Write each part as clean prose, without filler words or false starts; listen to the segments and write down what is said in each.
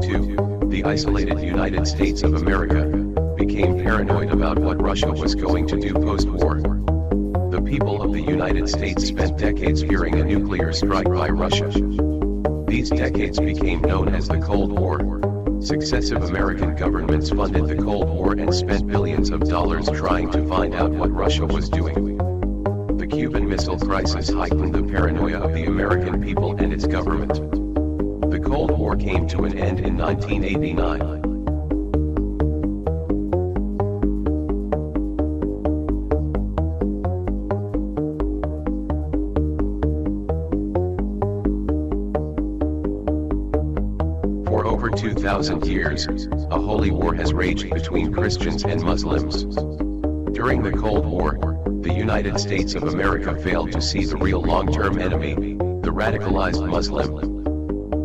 II, the isolated United States of America became paranoid about what Russia was going to do post-war. The people of the United States spent decades fearing a nuclear strike by Russia. These decades became known as the Cold War. Successive American governments funded the Cold War and spent billions of dollars trying to find out what Russia was doing. The Cuban Missile Crisis heightened the paranoia of the American people and its government. The Cold War came to an end in 1989. For over 2,000 years, a holy war has raged between Christians and Muslims. During the Cold War, the United States of America failed to see the real long-term enemy, the radicalized Muslim.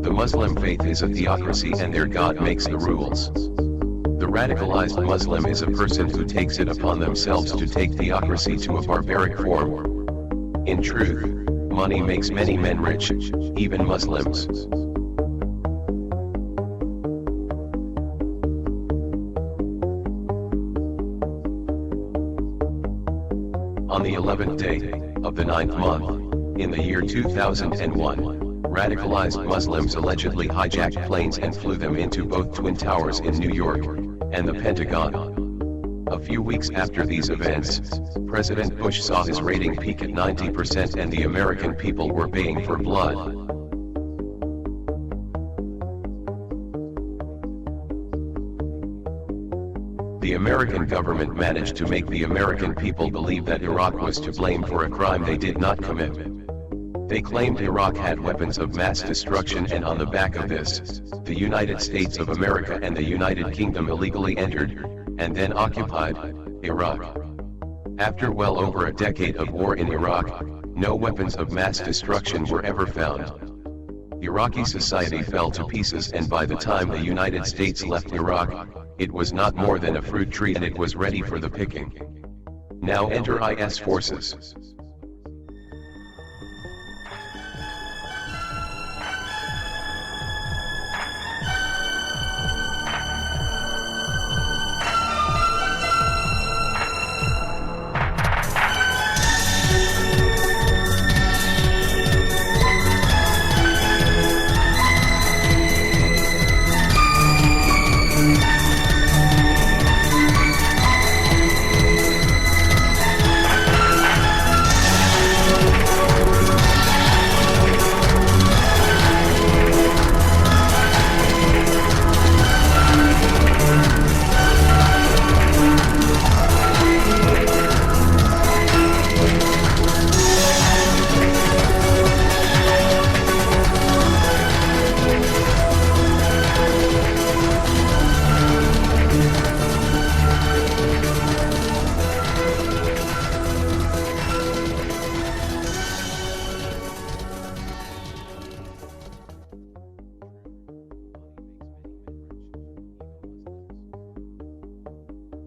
The Muslim faith is a theocracy and their God makes the rules. The radicalized Muslim is a person who takes it upon themselves to take theocracy to a barbaric form. In truth, money makes many men rich, even Muslims. On the 11th day of the 9th month, in the year 2001, radicalized Muslims allegedly hijacked planes and flew them into both Twin Towers in New York and the Pentagon. A few weeks after these events, President Bush saw his rating peak at 90% and the American people were baying for blood. The American government managed to make the American people believe that Iraq was to blame for a crime they did not commit. They claimed Iraq had weapons of mass destruction, and on the back of this, the United States of America and the United Kingdom illegally entered, and then occupied, Iraq. After well over a decade of war in Iraq, no weapons of mass destruction were ever found. Iraqi society fell to pieces, and by the time the United States left Iraq, it was not more than a fruit tree and it was ready for the picking. Now enter IS forces.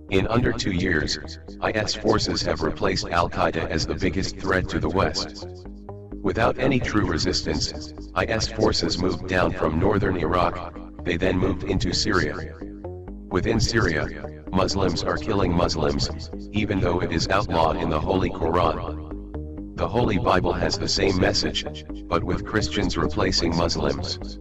In under 2 years, IS forces have replaced Al-Qaeda as the biggest threat to the West. Without any true resistance, IS forces moved down from northern Iraq, they then moved into Syria. Within Syria, Muslims are killing Muslims, even though it is outlawed in the Holy Quran. The Holy Bible has the same message, but with Christians replacing Muslims.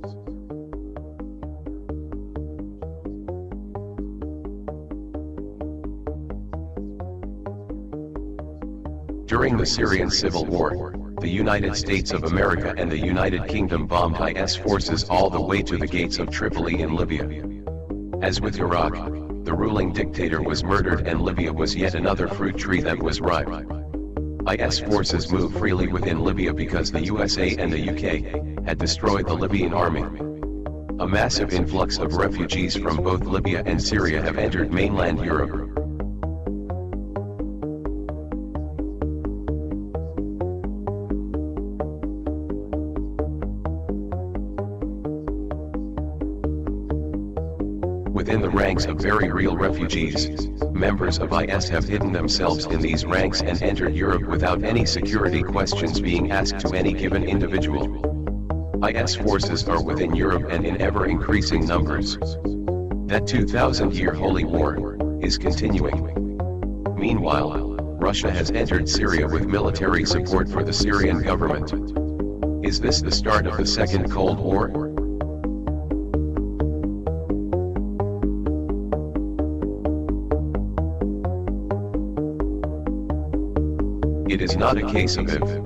During the Syrian civil war, the United States of America and the United Kingdom bombed IS forces all the way to the gates of Tripoli in Libya. As with Iraq, the ruling dictator was murdered and Libya was yet another fruit tree that was ripe. IS forces moved freely within Libya because the USA and the UK had destroyed the Libyan army. A massive influx of refugees from both Libya and Syria have entered mainland Europe. Within the ranks of very real refugees, members of IS have hidden themselves in these ranks and entered Europe without any security questions being asked to any given individual. IS forces are within Europe and in ever-increasing numbers. That 2,000-year holy war is continuing. Meanwhile, Russia has entered Syria with military support for the Syrian government. Is this the start of the Second Cold War? It is not a case of if,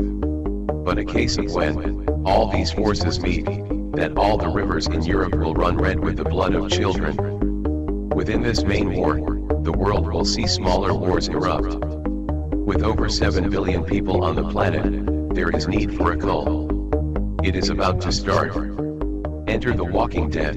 but a case of when all these forces meet, that all the rivers in Europe will run red with the blood of children. Within this main war, the world will see smaller wars erupt. With over 7 billion people on the planet, there is need for a cull. It is about to start. Enter the Walking Dead.